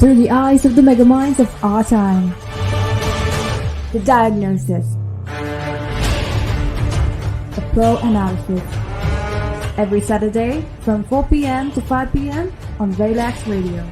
through the eyes of the megaminds of our time. The Diagnosis, a pro analysis. Every Saturday from 4 p.m. to 5 p.m. on Relax Radio.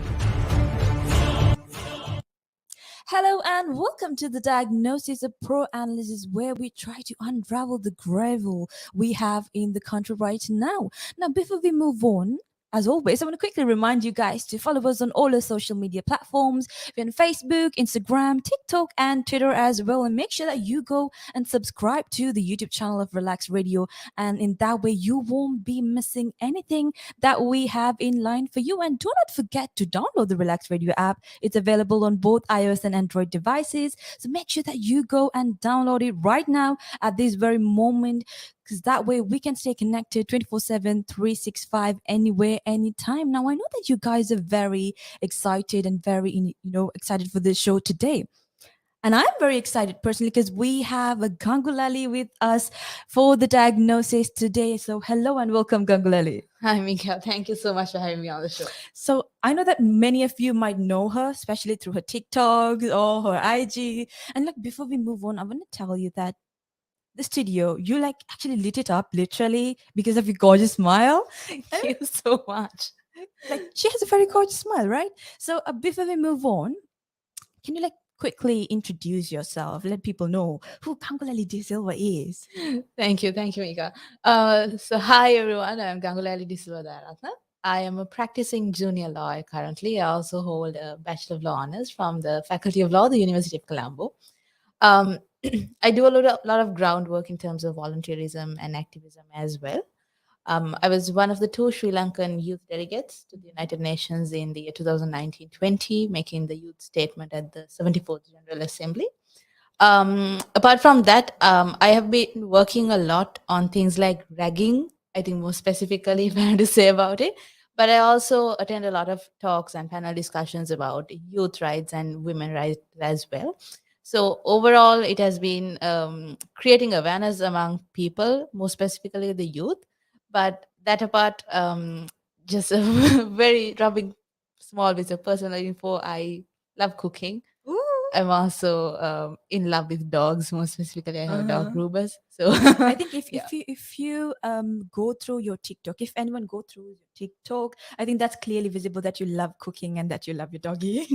Hello and welcome to the Diagnosis, a pro analysis where we try to unravel the gravel we have in the country right now. Now, before we move on, as always, I want to quickly remind you guys to follow us on all our social media platforms. We're on Facebook, Instagram, TikTok, and Twitter as well. And make sure that you go and subscribe to the YouTube channel of Relax Radio. And in that way, you won't be missing anything that we have in line for you. And do not forget to download the Relax Radio app. It's available on both iOS and Android devices. So make sure that you go and download it right now at this very moment, because that way we can stay connected 24/7, 365, anywhere, anytime. Now, I know that you guys are very excited and very excited for this show today. And I'm very excited personally because we have a Gangulali with us for the diagnosis today. So hello and welcome, Gangulali. Hi, Mika. Thank you so much for having me on the show. So I know that many of you might know her, especially through her TikToks or her IG. And like before we move on, I want to tell you that the studio, you like actually lit it up literally because of your gorgeous smile. Thank you so much. Like she has a very gorgeous smile, right? So before we move on, can you like quickly introduce yourself? Let people know who Gangulali De Silva is. Thank you, Mika. Hi everyone. I'm Gangulali Silva. I am a practicing junior lawyer currently. I also hold a Bachelor of Law honors from the Faculty of Law, the University of Colombo. Um, I do a lot of groundwork in terms of volunteerism and activism as well. I was one of the two Sri Lankan youth delegates to the United Nations in the year 2019-20, making the youth statement at the 74th General Assembly. Apart from that, I have been working a lot on things like ragging, I think more specifically, if I have to say about it. But I also attend a lot of talks and panel discussions about youth rights and women rights as well. So overall, it has been creating awareness among people, more specifically the youth. But that apart, just a very rubbing small bit of personal info. I love cooking. Ooh. I'm also in love with dogs. More specifically, I have dog groomers. So I think if you go through your TikTok, if anyone go through your TikTok, I think that's clearly visible that you love cooking and that you love your doggy.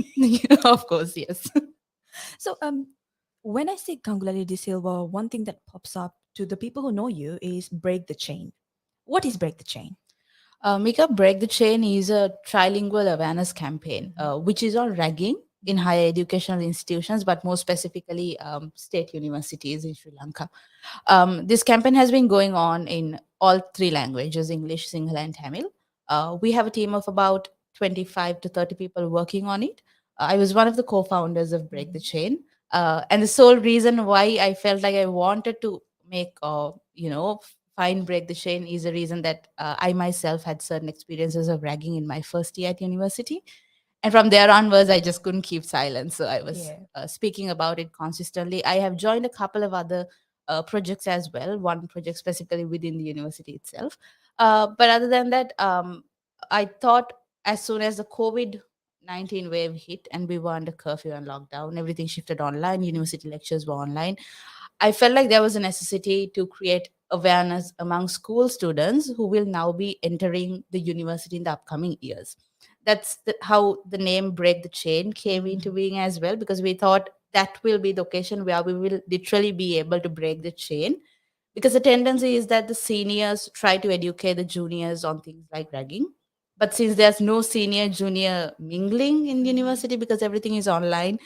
of course, yes. So when I say Gangulali De Silva, one thing that pops up to the people who know you is break the chain. What is break the chain? Mika, Break the Chain is a trilingual awareness campaign, which is on ragging in higher educational institutions, but more specifically state universities in Sri Lanka. This campaign has been going on in all three languages, English, Sinhala, and Tamil. We have a team of about 25 to 30 people working on it. I was one of the co-founders of Break the Chain. And the sole reason why I felt like I wanted to make, find Break the Chain is the reason that I myself had certain experiences of ragging in my first year at university. And from there onwards, I just couldn't keep silent. So I was speaking about it consistently. I have joined a couple of other projects as well, one project specifically within the university itself. But other than that, I thought as soon as the COVID-19 wave hit and we were under curfew and lockdown, everything shifted online, university lectures were online. I felt like there was a necessity to create awareness among school students who will now be entering the university in the upcoming years. That's how the name Break the Chain came into being as well, because we thought that will be the occasion where we will literally be able to break the chain. Because the tendency is that the seniors try to educate the juniors on things like ragging. But since there's no senior junior mingling in the university because everything is online,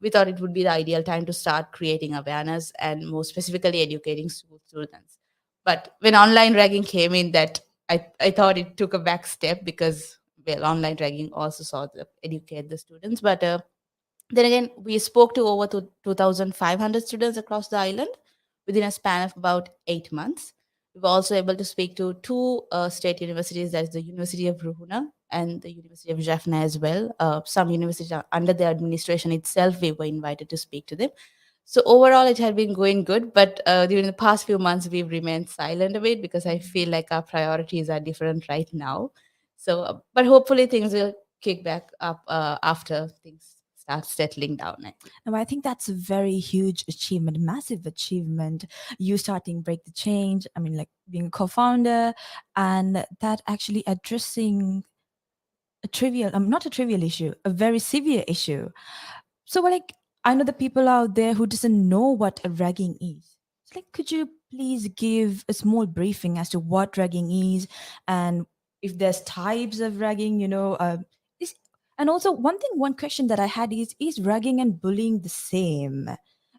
we thought it would be the ideal time to start creating awareness and more specifically educating school students. But when online ragging came in, that I thought it took a back step because, well, online ragging also sought to educate the students. But then again, we spoke to over 2,500 students across the island within a span of about 8 months. We were also able to speak to two state universities, that is the University of Ruhuna and the University of Jaffna as well. Some universities are under their administration itself, we were invited to speak to them. So overall, it had been going good, but during the past few months, we've remained silent a bit because I feel like our priorities are different right now. So, but hopefully things will kick back up after things start settling down, I think. And I think that's a very huge achievement, massive achievement. You starting Break the Change, I mean, like being a co founder, and that actually addressing a trivial, not a trivial issue, a very severe issue. So, like, I know the people out there who doesn't know what a ragging is. So, like, could you please give a small briefing as to what ragging is, and if there's types of ragging, is, and also one question that I had is ragging and bullying the same?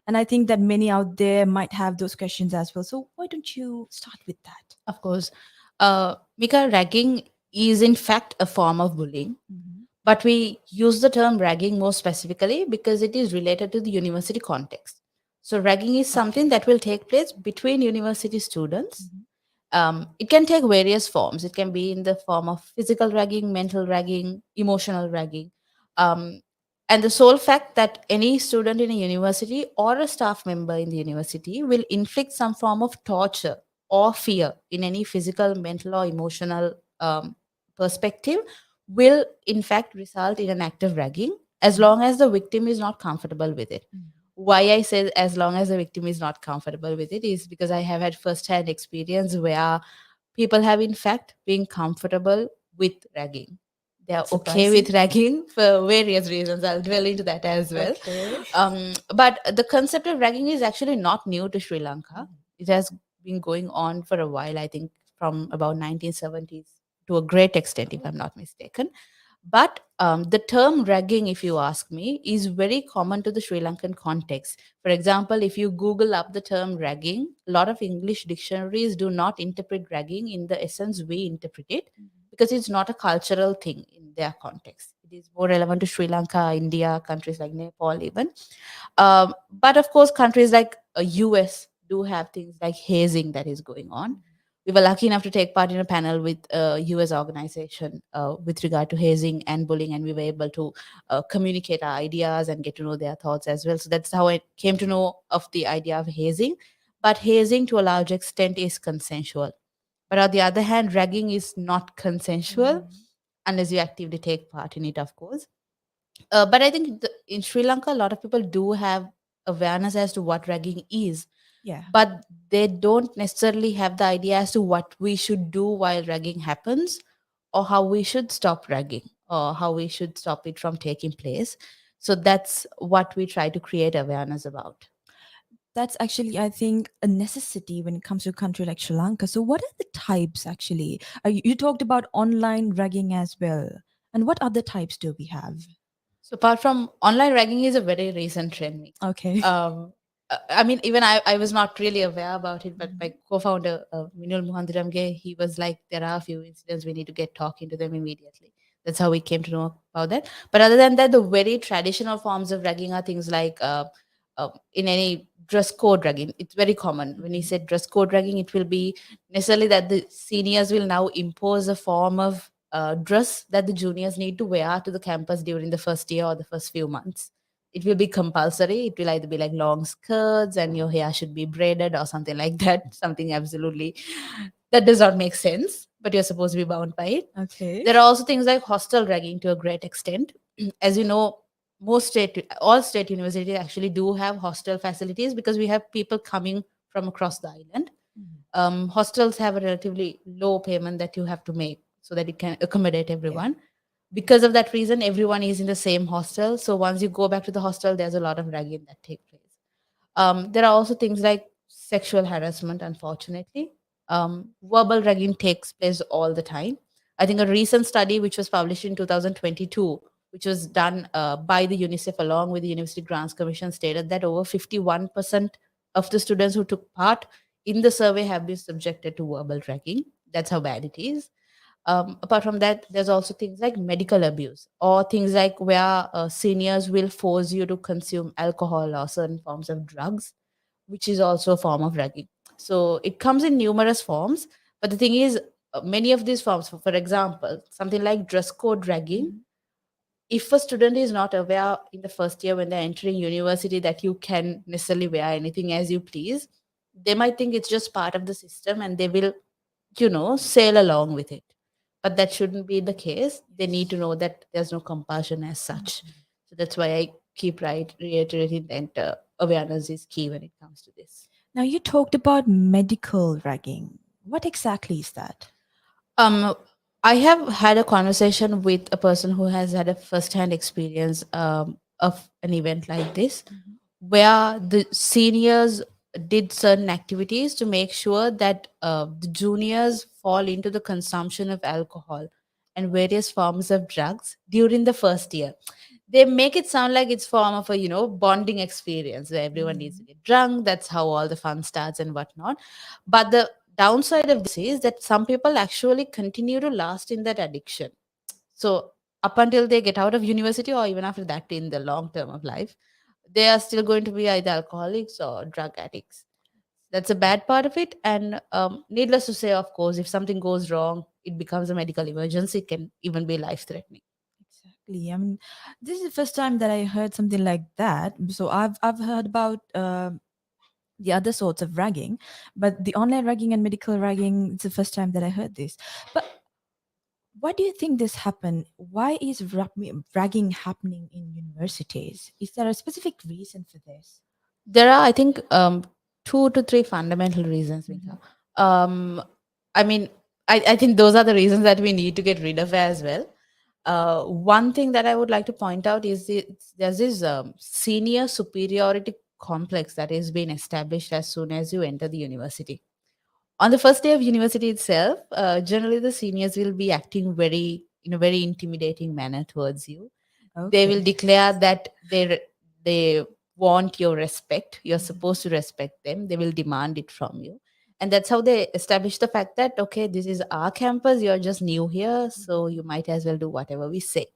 And I think that many out there might have those questions as well. So why don't you start with that? Of course. Mika, ragging is in fact a form of bullying, but we use the term ragging more specifically because it is related to the university context. So, ragging is something that will take place between university students. It can take various forms. It can be in the form of physical ragging, mental ragging, emotional ragging. Um, and the sole fact that any student in a university or a staff member in the university will inflict some form of torture or fear in any physical, mental, or emotional perspective will, in fact, result in an act of ragging as long as the victim is not comfortable with it. Why I say as long as the victim is not comfortable with it is because I have had first-hand experience where people have in fact been comfortable with ragging. They are okay with ragging for various reasons. I'll dwell into that as well. But the concept of ragging is actually not new to Sri Lanka. It has been going on for a while, I think from about 1970s to a great extent, if I'm not mistaken. But the term ragging, if you ask me, is very common to the Sri Lankan context. For example, if you Google up the term ragging, a lot of English dictionaries do not interpret ragging in the essence we interpret it because it's not a cultural thing in their context. It is more relevant to Sri Lanka, India, countries like Nepal, even. But of course, countries like US do have things like hazing that is going on. We were lucky enough to take part in a panel with a US organization with regard to hazing and bullying, and we were able to communicate our ideas and get to know their thoughts as well. So that's how I came to know of the idea of hazing. But hazing to a large extent is consensual. But on the other hand, ragging is not consensual unless you actively take part in it, of course. But I think in Sri Lanka, a lot of people do have awareness as to what ragging is, Yeah. but they don't necessarily have the idea as to what we should do while ragging happens, or how we should stop ragging, or how we should stop it from taking place. So that's what we try to create awareness about. That's actually, I think, a necessity when it comes to a country like Sri Lanka. So, what are the types actually? You talked about online ragging as well. And what other types do we have? So apart from online ragging is a very recent trend. Mika. Okay. I mean, even I was not really aware about it, but my co-founder, Minul Muhandiramge, he was like, there are a few incidents we need to get talking to them immediately. That's how we came to know about that. But other than that, the very traditional forms of ragging are things like in any dress code ragging. It's very common. When you said dress code ragging, it will be necessarily that the seniors will now impose a form of dress that the juniors need to wear to the campus during the first year or the first few months. It will be compulsory. It will either be like long skirts and your hair should be braided or something like that. Something absolutely that does not make sense, but you're supposed to be bound by it. Okay. There are also things like hostel ragging to a great extent. As you know, all state universities actually do have hostel facilities because we have people coming from across the island. Hostels have a relatively low payment that you have to make so that it can accommodate everyone. Because of that reason, everyone is in the same hostel. So once you go back to the hostel, there's a lot of ragging that takes place. There are also things like sexual harassment, unfortunately. Verbal ragging takes place all the time. I think a recent study, which was published in 2022, which was done by the UNICEF along with the University Grants Commission, stated that over 51% of the students who took part in the survey have been subjected to verbal ragging. That's how bad it is. Apart from that, there's also things like medical abuse or things like where seniors will force you to consume alcohol or certain forms of drugs, which is also a form of ragging. So it comes in numerous forms. But the thing is, many of these forms, for example, something like dress code ragging, if a student is not aware in the first year when they're entering university that you can necessarily wear anything as you please, they might think it's just part of the system and they will, sail along with it. but that shouldn't be the case. They need to know that there's no compulsion as such. So that's why I keep reiterating that awareness is key when it comes to this. Now, you talked about medical ragging. What exactly is that? Um, I have had a conversation with a person who has had a first-hand experience of an event like this, where the seniors did certain activities to make sure that the juniors fall into the consumption of alcohol and various forms of drugs during the first year. They make it sound like it's form of a bonding experience where everyone needs to get drunk. That's how all the fun starts and whatnot. But the downside of this is that some people actually continue to last in that addiction. So up until they get out of university, or even after that, in the long term of life, they are still going to be either alcoholics or drug addicts. That's a bad part of it. And needless to say, of course, if something goes wrong, it becomes a medical emergency. It can even be life threatening. Exactly. I mean, this is the first time that I heard something like that. So I've heard about the other sorts of ragging, but the online ragging and medical ragging, it's the first time that I heard this. But why do you think this happened? Why is ragging happening in universities? Is there a specific reason for this? There are, I think, two to three fundamental reasons, Mika. Um, I mean, I think those are the reasons that we need to get rid of as well. One thing that I would like to point out is there's this senior superiority complex that is being established as soon as you enter the university. On the first day of university itself, generally the seniors will be acting very in a very intimidating manner towards you. They will Okay. declare that they want your respect. You're supposed to respect them. They will demand it from you, and that's how they establish the fact that, okay, this is our campus, you're just new here, so you might as well do whatever we say.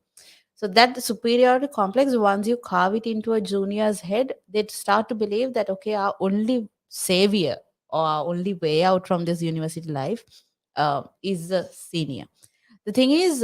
So that superiority complex, once you carve it into a junior's head, they start to believe that, okay, our only savior or our only way out from this university life is the senior. The thing is,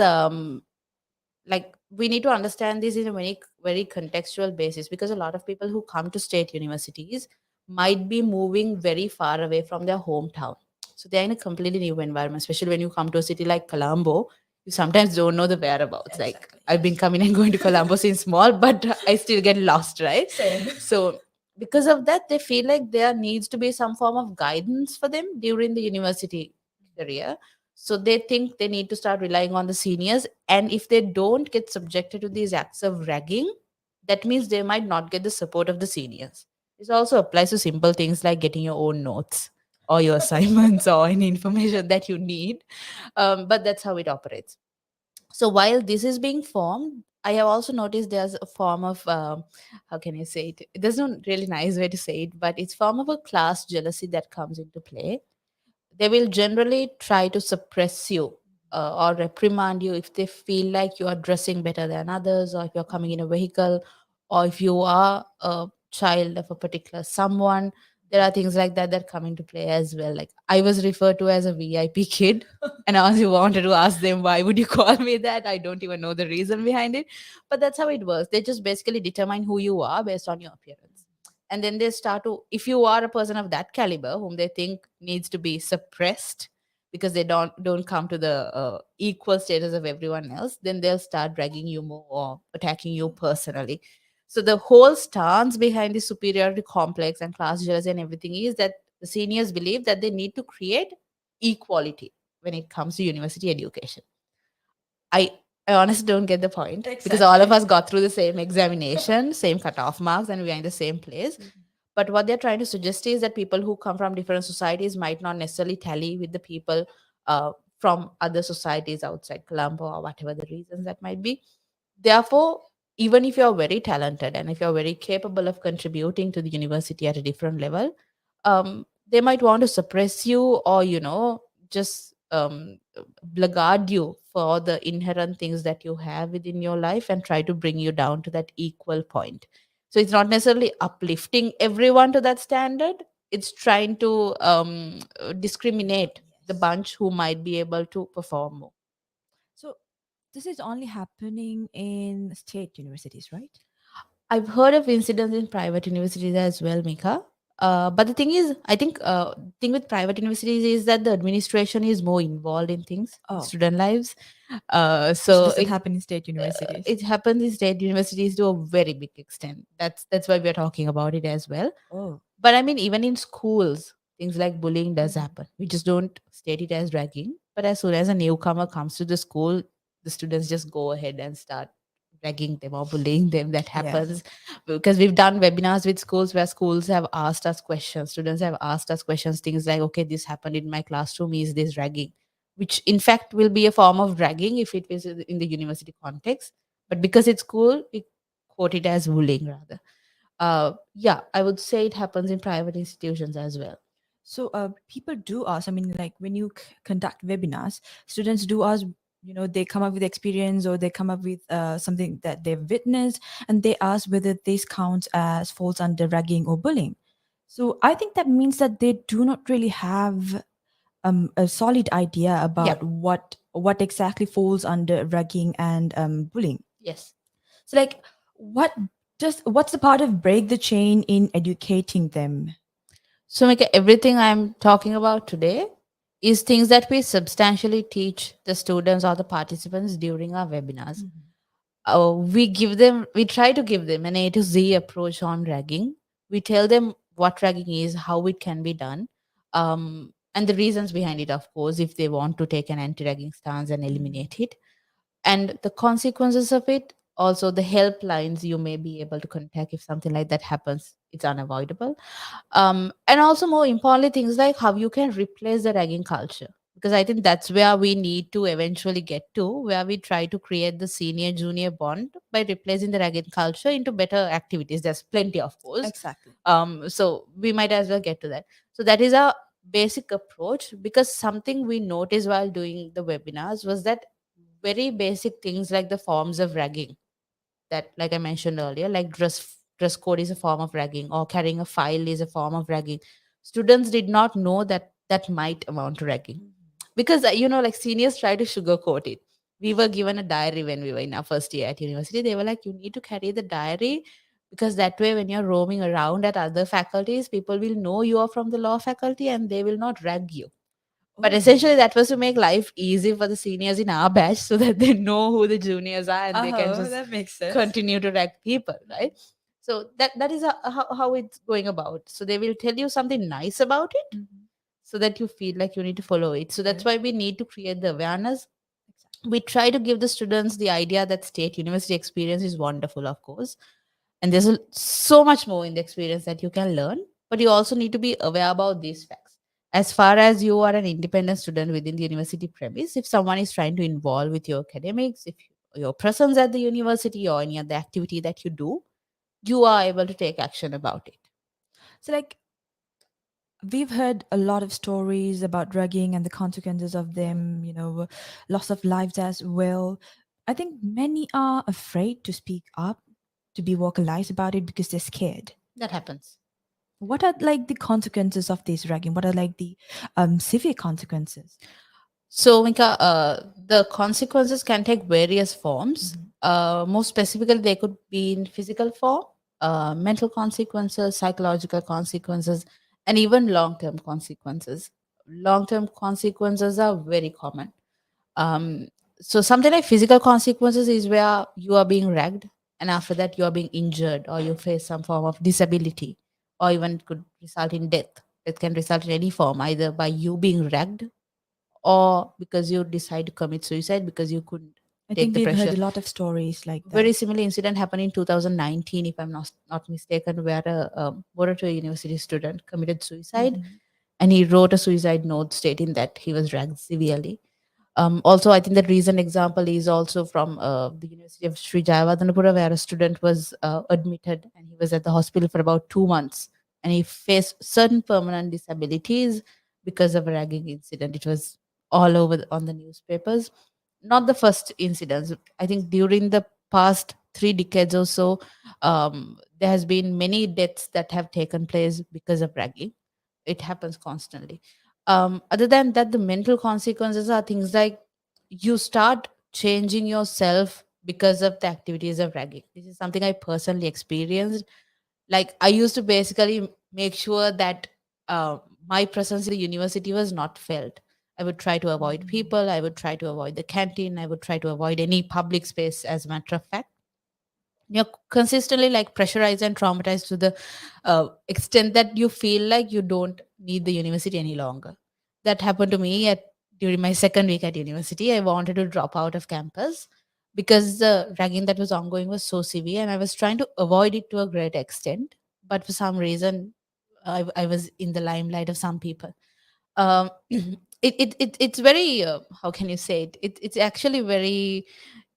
like, we need to understand this in a very contextual basis, because a lot of people who come to state universities might be moving very far away from their hometown. So they're in a completely new environment, especially when you come to a city like Colombo. You sometimes don't know the whereabouts. Like, Exactly. I've been coming and going to Colombo since small, but I still get lost, right? Same. So because of that, they feel like there needs to be some form of guidance for them during the university career. So they think they need to start relying on the seniors. And if they don't get subjected to these acts of ragging, that means they might not get the support of the seniors. This also applies to simple things like getting your own notes or your assignments or any information that you need. But that's how it operates. So while this is being formed, I have also noticed there's a form of how can I say it? There's no really nice way to say it, but it's form of a class jealousy that comes into play. They will generally try to suppress you or reprimand you if they feel like you are dressing better than others, or if you're coming in a vehicle, or if you are a child of a particular someone. There are things like that that come into play as well. Like, I was referred to as a VIP kid, and I also wanted to ask them, why would you call me that? I don't even know the reason behind it, but that's how it works. They just basically determine who you are based on your appearance, and then they start to, if you are a person of that caliber whom they think needs to be suppressed because they don't come to the equal status of everyone else, then they'll start dragging you more or attacking you personally. So the whole stance behind the superiority complex and class jealousy and everything is that the seniors believe that they need to create equality when it comes to university education. I I honestly don't get the point, because all of Exactly. us got through the same examination, same cutoff marks, and we are in the same place. But what they're trying to suggest is that people who come from different societies might not necessarily tally with the people from other societies outside Colombo, or whatever the reasons that might be. Therefore, even if you're very talented and if you're very capable of contributing to the university at a different level, they might want to suppress you, or just blackguard you for the inherent things that you have within your life and try to bring you down to that equal point. So it's not necessarily uplifting everyone to that standard. It's trying to discriminate the Yes. bunch who might be able to perform more. So this is only happening in state universities, right? I've heard of incidents in private universities as well, Mika. But the thing is, I think thing with private universities is that the administration is more involved in things, in Oh, student lives. which So doesn't happen in state universities. it happens in state universities to a very big extent. That's why we're talking about it as well. Oh. But I mean, even in schools, things like bullying does Mhm. happen. We just don't state it as ragging. But as soon as a newcomer comes to the school, the students just go ahead and start ragging them or bullying them. That Yeah. happens because we've done webinars with schools where schools have asked us questions. Students have asked us questions, things like, okay, this happened in my classroom. Is this ragging? Which in fact will be a form of ragging if it was in the university context. But because it's school, we quote it as bullying rather. Yeah, I would say it happens in private institutions as well. So people do ask. I mean, like when you conduct webinars, students do ask. They come up with experience or they come up with something that they've witnessed, and they ask whether this counts as falls under ragging or bullying. So I think that means that they do not really have a solid idea Yeah. about what exactly falls under ragging and bullying. Yes. So, like, what's the part of break the chain in educating them? So, Mika, everything I'm talking about today is things that we substantially teach the students or the participants during our webinars. We try to give them an A to Z approach on ragging. We tell them what ragging is, how it can be done, and the reasons behind it, of course, if they want to take an anti ragging stance and eliminate it, and the consequences of it. Also, the helplines you may be able to contact if something like that happens. It's unavoidable. And also, more importantly, things like how you can replace the ragging culture. Because I think that's where we need to eventually get to, where we try to create the senior junior bond by replacing the ragging culture into better activities. There's plenty, of course. Exactly. So we might as well get to that. So that is our basic approach, because something we noticed while doing the webinars was that very basic things like the forms of ragging, that like I mentioned earlier, like dress code is a form of ragging, or carrying a file is a form of ragging. Students did not know that that might amount to ragging, because like seniors try to sugarcoat it. We were given a diary when we were in our first year at university. They were like, you need to carry the diary, because that way when you're roaming around at other faculties, people will know you are from the law faculty and they will not rag you. But Oh. essentially, that was to make life easy for the seniors in our batch so that they know who the juniors are and they can Oh, just that makes sense. continue to rag people, right? So that is how it's going about. So they will tell you something nice about it Mhm. so that you feel like you need to follow it. So that's Okay. why we need to create the awareness. We try to give the students the idea that state university experience is wonderful, of course, and there's so much more in the experience that you can learn, but you also need to be aware about these facts. As far as you are an independent student within the university premise, if someone is trying to involve with your academics, if your presence at the university or any other activity that you do, you are able to take action about it. So, like, we've heard a lot of stories about drugging and the consequences of them, loss of lives as well. I think many are afraid to speak up, to be vocalized about it because they're scared. That happens. What are like the consequences of this ragging? What are like the severe consequences? So, Mika, the consequences can take various forms. Mhm. More specifically, they could be in physical form, mental consequences, psychological consequences, and even long term consequences. Long term consequences are very common. Um, so, something like physical consequences is where you are being ragged, and after that, you are being injured, or you face some form of disability, or even could result in death. It can result in any form, either by you being ragged or because you decide to commit suicide because you couldn't I take think the we've heard pressure. a lot of stories like that. Very similar incident happened in 2019, if I'm not mistaken, where a Boroto University student committed suicide, Mhm. and he wrote a suicide note stating that he was dragged severely. Also, I think the recent example is also from the University of Sri Jayawardenepura, where a student was admitted and he was at the hospital for about 2 months, and he faced certain permanent disabilities because of a ragging incident. It was all over on the newspapers. Not the first incidents. I think during the past 3 decades or so, there has been many deaths that have taken place because of ragging. It happens constantly. Other than that, the mental consequences are things like you start changing yourself because of the activities of ragging. This is something I personally experienced. Like, I used to basically make sure that my presence in the university was not felt. I would try to avoid people. I would try to avoid the canteen. I would try to avoid any public space, as a matter of fact. You're consistently like pressurized and traumatized to the extent that you feel like you don't need the university any longer. That happened to me at during my second week at university. I wanted to drop out of campus because the ragging that was ongoing was so severe, and I was trying to avoid it to a great extent. But for some reason, I was in the limelight of some people. It's very how can you say it? It's actually very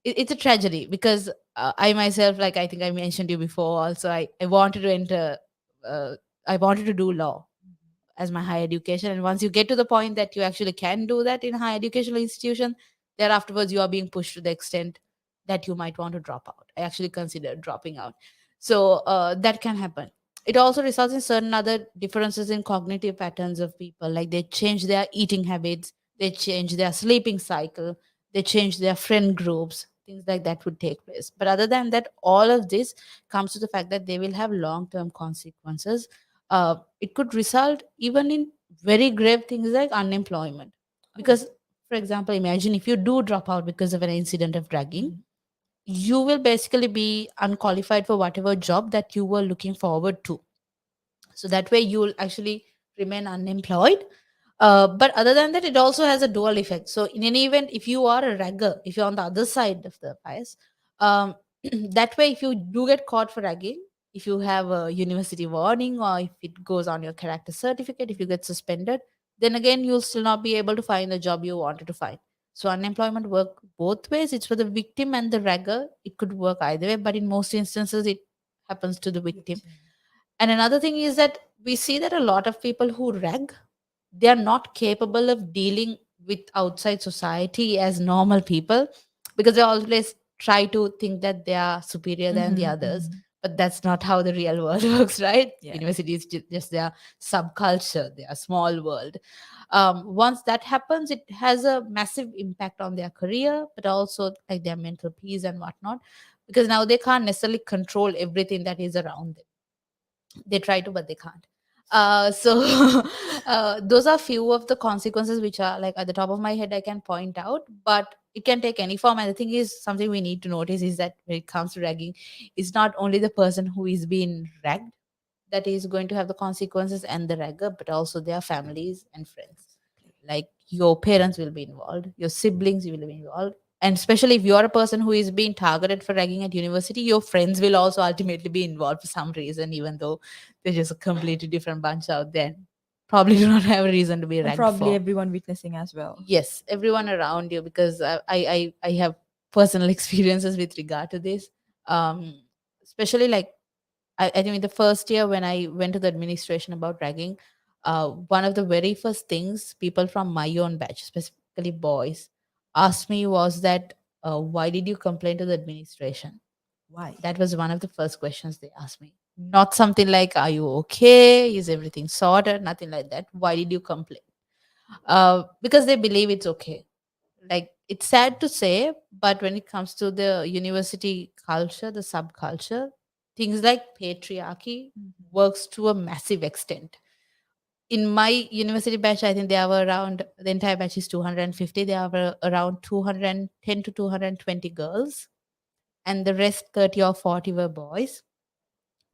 it's a tragedy because I myself, like I think I mentioned you before, also I wanted to enter, uh, I wanted to do law as my higher education, and once you get to the point that you actually can do that in a higher educational institution, there afterwards you are being pushed to the extent that you might want to drop out. I actually considered dropping out. So that can happen. It also results in certain other differences in cognitive patterns of people, like they change their eating habits, they change their sleeping cycle, they change their friend groups, things like that would take place. But other than that, all of this comes to the fact that they will have long term consequences. It could result even in very grave things like unemployment. Because, for example, imagine if you do drop out because of an incident of dragging, you will basically be unqualified for whatever job that you were looking forward to. So that way you'll actually remain unemployed. But other than that, it also has a dual effect. So in any event, if you are a ragger, if you're on the other side of the bias, um, that way if you do get caught for ragging, if you have a university warning or if it goes on your character certificate, if you get suspended, then again you'll still not be able to find the job you wanted to find. So unemployment work both ways. It's for the victim and the ragger. It could work either way, but in most instances it happens to the victim. And another thing is that we see that a lot of people who rag, they are not capable of dealing with outside society as normal people, because they always try to think that they are superior than the others. But that's not how the real world works, right? Yeah. University is just their subculture, their small world. Once that happens, it has a massive impact on their career, but also like their mental peace and whatnot, because now they can't necessarily control everything that is around them. They try to, but they can't. So those are few of the consequences which are like at the top of my head I can point out, but it can take any form. And the thing is, something we need to notice is that when it comes to ragging, it's not only the person who is being ragged that is going to have the consequences and the ragger, but also their families and friends. Like your parents will be involved, your siblings will be involved, and especially if you're a person who is being targeted for ragging at university, your friends will also ultimately be involved for some reason, even though they're just a completely different bunch out there. Probably do not have a reason to be And ragged probably for. everyone witnessing as well. Yes, everyone around you, because I have personal experiences with regard to this. Especially like I think in the first year when I went to the administration about ragging, one of the very first things people from my own batch, specifically boys, asked me was that, why did you complain to the administration? Why? That was one of the first questions they asked me. Not something like, are you okay? Is everything sorted? Nothing like that. Why did you complain? Because they believe it's okay. Like, it's sad to say, but when it comes to the university culture, the subculture, things like patriarchy works to a massive extent. In my university batch, I think there were around, the entire batch is 250, there were around 210 to 220 girls, and the rest 30 or 40 were boys.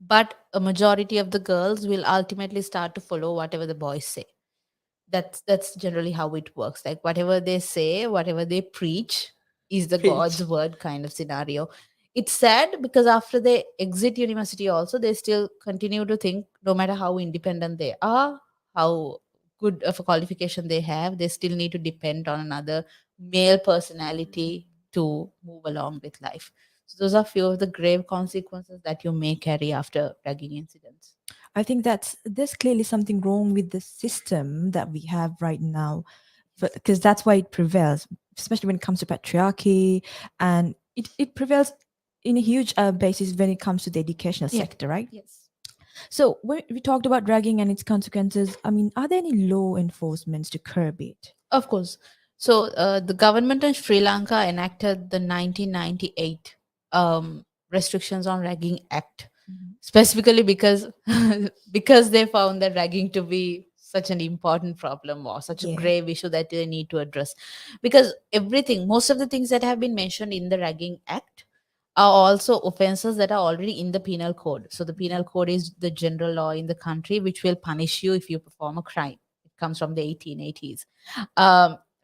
But a majority of the girls will ultimately start to follow whatever the boys say. That's generally how it works. Like whatever they say, whatever they preach is the god's word kind of scenario. It's sad because after they exit university also, they still continue to think, no matter how independent they are, how good of a qualification they have, they still need to depend on another male personality to move along with life. So those are few of the grave consequences that you may carry after ragging incidents. I think there's clearly something wrong with the system that we have right now, because that's why it prevails, especially when it comes to patriarchy, and it prevails in a huge basis when it comes to the educational Yeah. sector, right? Yes. So when we talked about dragging and its consequences, I mean, are there any law enforcements to curb it? Of course. So the government in Sri Lanka enacted the 1998 Restrictions on Ragging Act. specifically because because they found that ragging to be such an important problem or such a Yeah. grave issue that they need to address, because everything, most of the things that have been mentioned in the ragging act are also offenses that are already in the penal code. So the penal code is the general law in the country which will punish you if you perform a crime. It comes from the 1880s.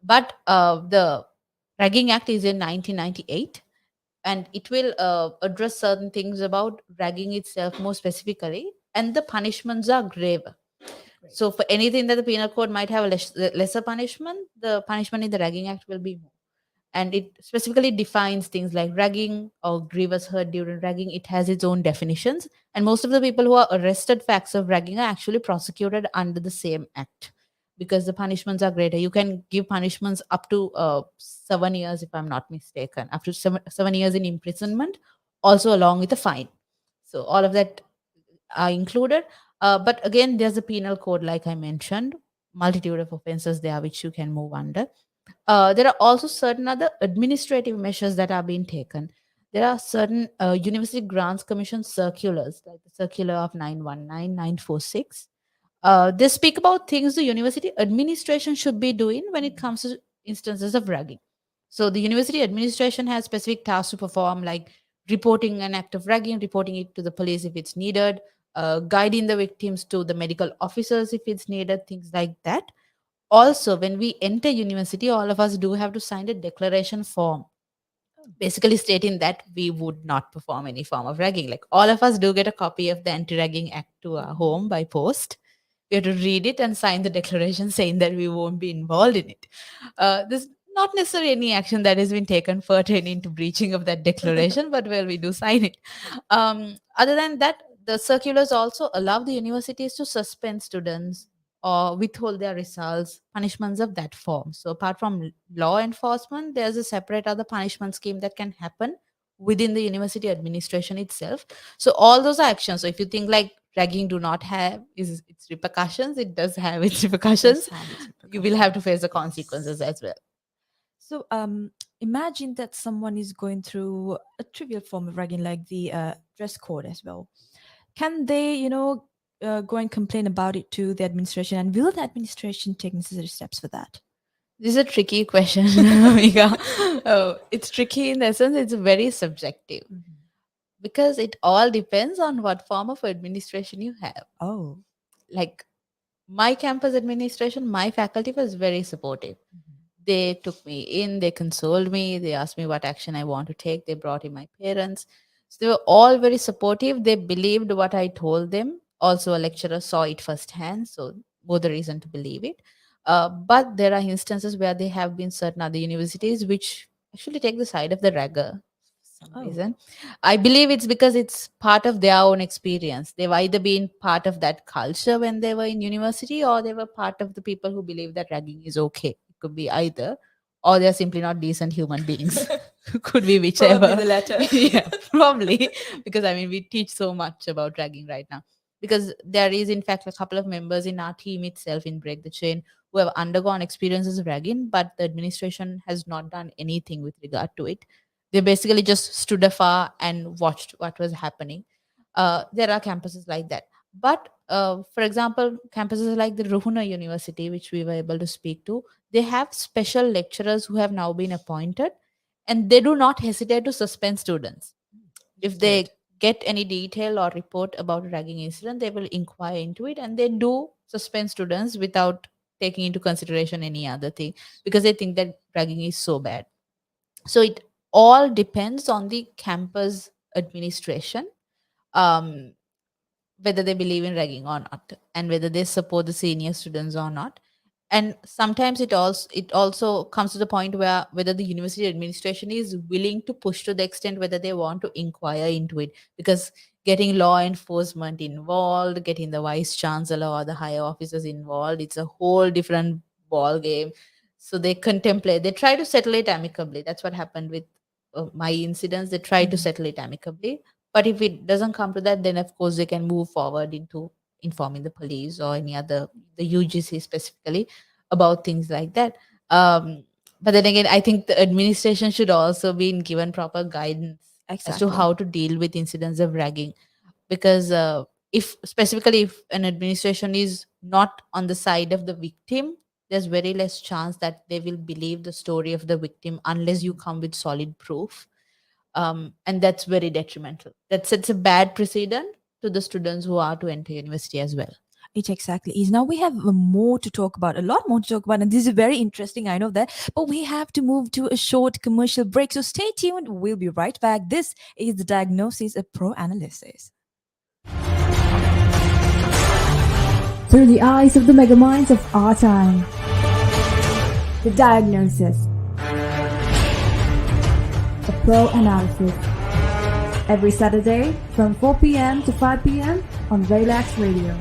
But the ragging act is in 1998, and it will address certain things about ragging itself more specifically, and the punishments are grave. So for anything that the penal code might have a lesser punishment, the punishment in the ragging act will be more. And it specifically defines things like ragging or grievous hurt during ragging. It has its own definitions, and most of the people who are arrested for acts of ragging are actually prosecuted under the same act, because the punishments are greater. You can give punishments up to 7 years, if I'm not mistaken, up to 7 years in imprisonment, also along with a fine. So all of that are included. But again, there's a penal code, like I mentioned, multitude of offenses there which you can move under. There are also certain other administrative measures that are being taken. There are certain University Grants Commission circulars, like the circular of 919-946. They speak about things the university administration should be doing when it comes to instances of ragging. So the university administration has specific tasks to perform, like reporting an act of ragging, reporting it to the police if it's needed, guiding the victims to the medical officers if it's needed, things like that. Also, when we enter university, all of us do have to sign a declaration form, basically stating that we would not perform any form of ragging. Like, all of us do get a copy of the anti-ragging act to our home by post. We have to read it and sign the declaration saying that we won't be involved in it. There's not necessarily any action that has been taken pertaining to breaching of that declaration, but well, we do sign it. Other than that, the circulars also allow the universities to suspend students or withhold their results, punishments of that form. So apart from law enforcement, there's a separate other punishment scheme that can happen within the university administration itself. So all those are actions. So if you think like ragging do not have is its repercussions, it does have its repercussions. have its You will have to face the consequences as well. So, imagine that someone is going through a trivial form of ragging, like the dress code as well. Can they, go and complain about it to the administration, and will the administration take necessary steps for that? This is a tricky question, Mika. It's tricky in the sense it's very subjective, because it all depends on what form of administration you have. Oh, Like, my campus administration, my faculty was very supportive. They took me in, they consoled me, they asked me what action I want to take, they brought in my parents. So they were all very supportive. They believed what I told them. Also, a lecturer saw it firsthand, so more the reason to believe it. But there are instances where there have been certain other universities which actually take the side of the ragger for some reason. I believe it's because it's part of their own experience. They've either been part of that culture when they were in university, or they were part of the people who believe that ragging is okay. It could be either, or they're simply not decent human beings. Could be whichever. Probably the latter. Yeah, probably. Because I mean, we teach so much about ragging right now. Because there is, in fact, a couple of members in our team itself in Break the Chain who have undergone experiences of ragging, but the administration has not done anything with regard to it. They basically just stood afar and watched what was happening. There are campuses like that. But for example, campuses like the Ruhuna University, which we were able to speak to, they have special lecturers who have now been appointed, and they do not hesitate to suspend students. If they get any detail or report about a ragging incident, they will inquire into it, and they do suspend students without taking into consideration any other thing, because they think that ragging is so bad. So it all depends on the campus administration, um, whether they believe in ragging or not, and whether they support the senior students or not. And sometimes it also comes to the point where whether the university administration is willing to push to the extent whether they want to inquire into it, because getting law enforcement involved, getting the vice chancellor or the higher officers involved, it's a whole different ball game. So they try to settle it amicably. That's what happened with my incidents. They try to settle it amicably, but if it doesn't come to that, then of course they can move forward into informing the police or any other, the UGC specifically, about things like that. But then again, I think the administration should also be given proper guidance as to exactly. how to deal with incidents of ragging. because if specifically if an administration is not on the side of the victim, there's very less chance that they will believe the story of the victim unless you come with solid proof. And that's very detrimental. That sets a bad precedent to the students who are to enter university as well. It exactly is. Now we have more to talk about, a lot more to talk about, and this is very interesting. I know that, but we have to move to a short commercial break. So stay tuned. We'll be right back. This is the Diagnosis of Pro Analysis. Through the eyes of the megaminds of our time. The Diagnosis. A Pro Analysis. Every Saturday from 4 p.m. to 5 p.m. on Relax Radio.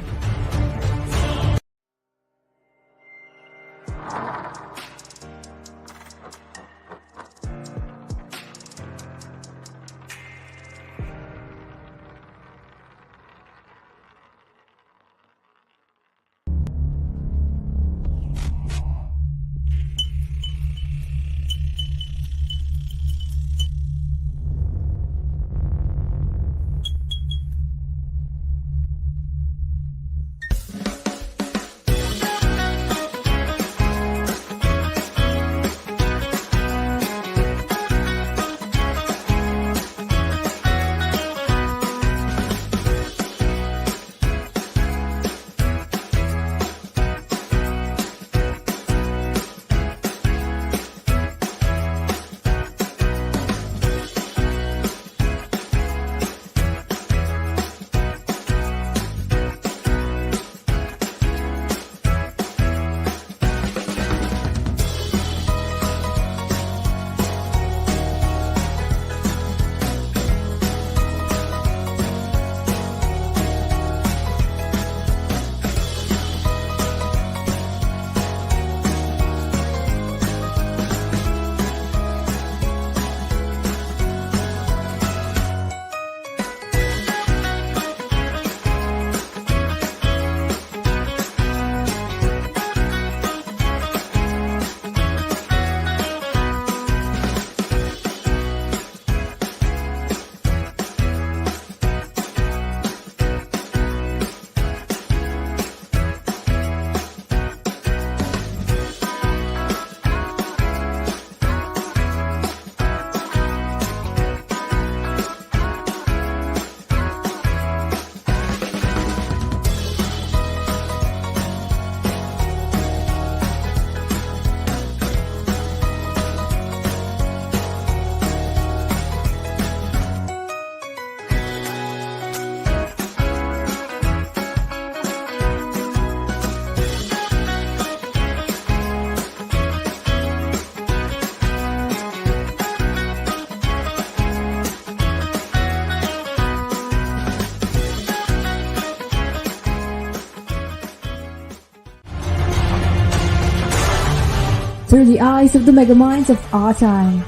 Through the eyes of the megaminds of our time.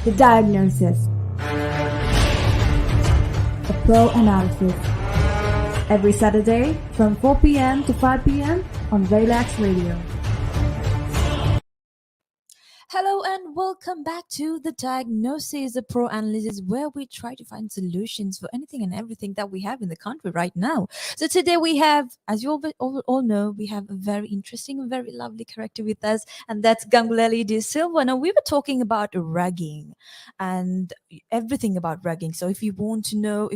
The Diagnosis. A Pro Analysis. Every Saturday from 4 p.m. to 5 p.m. on Relax Radio. Hello and welcome back to the Diagnosis, the Pro Analysis, where we try to find solutions for anything and everything that we have in the country right now. So today we have, as you all know, we have a very interesting, very lovely character with us, and that's Gangulali Silva. Now we were talking about ragging and everything about ragging. So if you want to know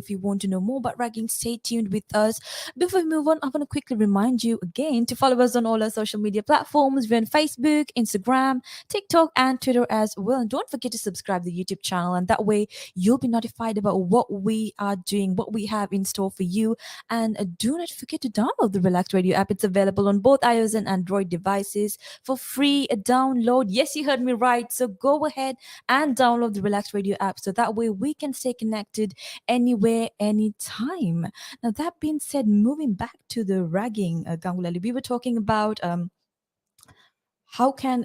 more about ragging, stay tuned with us. Before we move on, I want to quickly remind you again to follow us on all our social media platforms. We're on Facebook, Instagram, TikTok, and Twitter as well. And don't forget to subscribe to the YouTube channel, and that way you'll be notified about what we are doing, what we have in store for you. And do not forget to download the Relax Radio app. It's available on both iOS and Android devices for free download. Yes, you heard me right. So go ahead and download the Relax Radio app so that way we can stay connected anywhere, anytime. Now, that being said, moving back to the ragging, Gangulali, we were talking about how can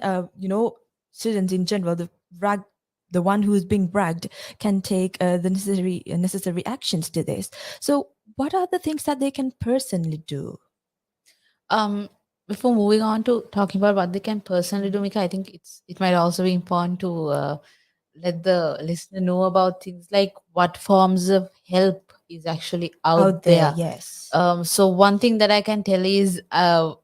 students in general, the one who is being bragged, can take the necessary actions to this. So what are the things that they can personally do? Before moving on to talking about what they can personally do, Mika, I think it might also be important to let the listener know about things like what forms of help is actually out Out there, there. yes. So one thing that I can tell is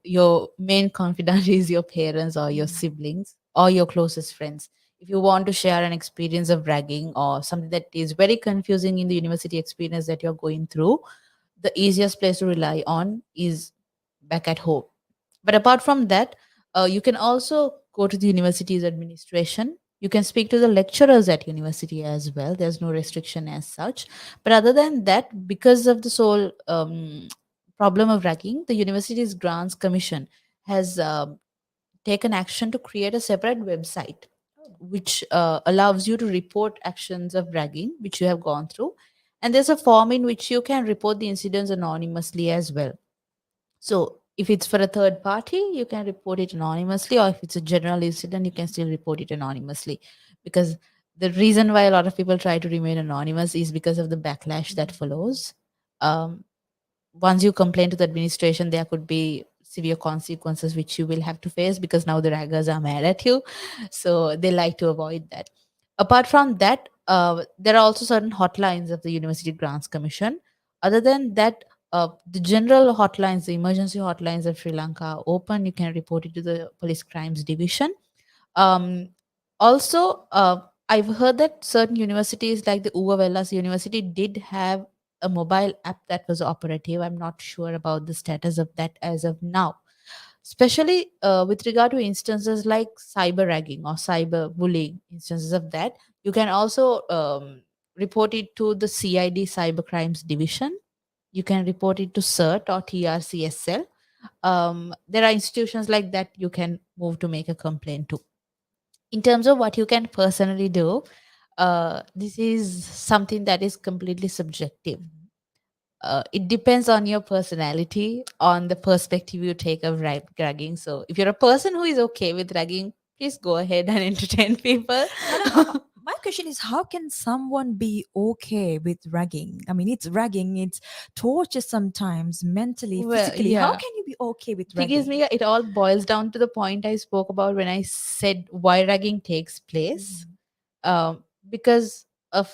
your main confidant is your parents or your Mm. siblings or your closest friends. If you want to share an experience of ragging or something that is very confusing in the university experience that you're going through, the easiest place to rely on is back at home. But apart from that, you can also go to the university's administration. You can speak to the lecturers at university as well. There's no restriction as such. But other than that, because of the sole problem of ragging, the university's grants commission has taken action to create a separate website which allows you to report actions of ragging which you have gone through, and there's a form in which you can report the incidents anonymously as well. So if it's for a third party, you can report it anonymously, or if it's a general incident, you can still report it anonymously. Because the reason why a lot of people try to remain anonymous is because of the backlash that follows. Um, Once you complain to the administration, there could be severe consequences which you will have to face, because now the raggers are mad at you. So they like to avoid that. Apart from that, there are also certain hotlines of the University Grants Commission. Other than that, the general hotlines, the emergency hotlines of Sri Lanka are open. You can report it to the Police Crimes Division. Um, Also, I've heard that certain universities, like the Uva University, did have a mobile app that was operative. I'm not sure about the status of that as of now. Especially with regard to instances like cyber ragging or cyber bullying, instances of that, you can also report it to the CID Cyber Crimes Division. You can report it to CERT or TRCSL. There are institutions like that you can move to make a complaint to. In terms of what you can personally do, this is something that is completely subjective. It depends on your personality, on the perspective you take of ragging. So if you're a person who is okay with ragging, please go ahead and entertain people. No, no, my question is, how can someone be okay with ragging? I mean, it's ragging, it's torture sometimes, mentally, Well, physically. How yeah. can you be okay with Thing is, ragging? Mia, it all boils down to the point I spoke about when I said why ragging takes place. Mhm. Because of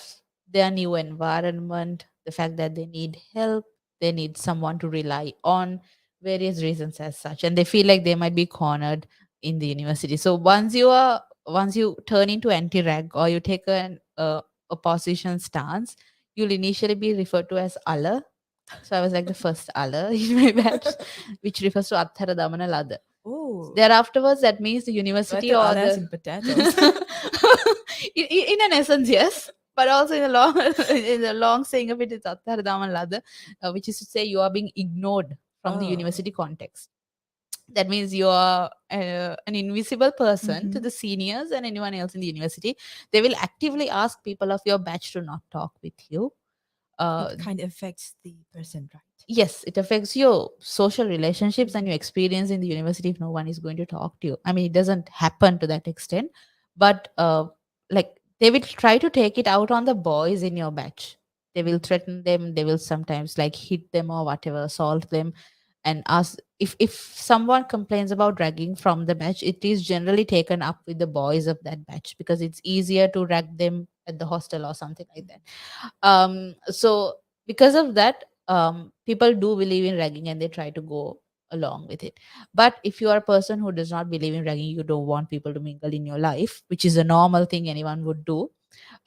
their new environment, the fact that they need help, they need someone to rely on, various reasons as such, and they feel like they might be cornered in the university. So once you turn into anti-rag or you take an opposition stance, you'll initially be referred to as Allah. So I was like the first Allah in my batch, which refers to Athara Damana Lada. Oh, Thereafterwards, that means the so I university thought or Allah as the in potatoes. in an essence, yes, but also in a long in the long saying of it is Atthar Daman Lada, which is to say you are being ignored from the Oh. university context. That means you are an invisible person to Mhm. the seniors and anyone else in the university. They will actively ask people of your batch to not talk with you. Uh, It kind of affects the person, right? yes, it affects your social relationships and Mhm. your experience in the university if no one is going to talk to you. I mean, it doesn't happen to that extent, but like they will try to take it out on the boys in your batch. They will threaten them, they will sometimes like hit them or whatever, assault them, and ask if someone complains about ragging from the batch, it is generally taken up with the boys of that batch because it's easier to rag them at the hostel or something like that. So because of that, people do believe in ragging and they try to go along with it. But if you are a person who does not believe in ragging, you don't want people to mingle in your life, which is a normal thing anyone would do.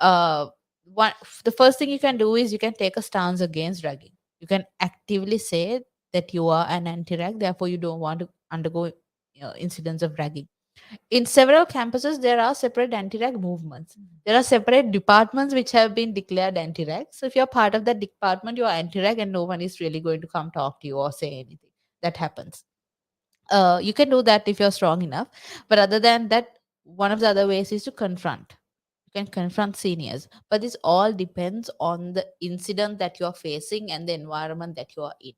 uh, one, the first thing you can do is you can take a stance against ragging. You can actively say that you are an anti-rag, therefore you don't want to undergo incidents of ragging. In several campuses, there are separate anti-rag movements. There are separate departments which have been declared anti-rag. So if you're part of that department, you're anti-rag, and no one is really going to come talk to you or say anything. That happens. You can do that if you're strong enough. But other than that, one of the other ways is to confront. You can confront seniors. But this all depends on the incident that you're facing and the environment that you're in.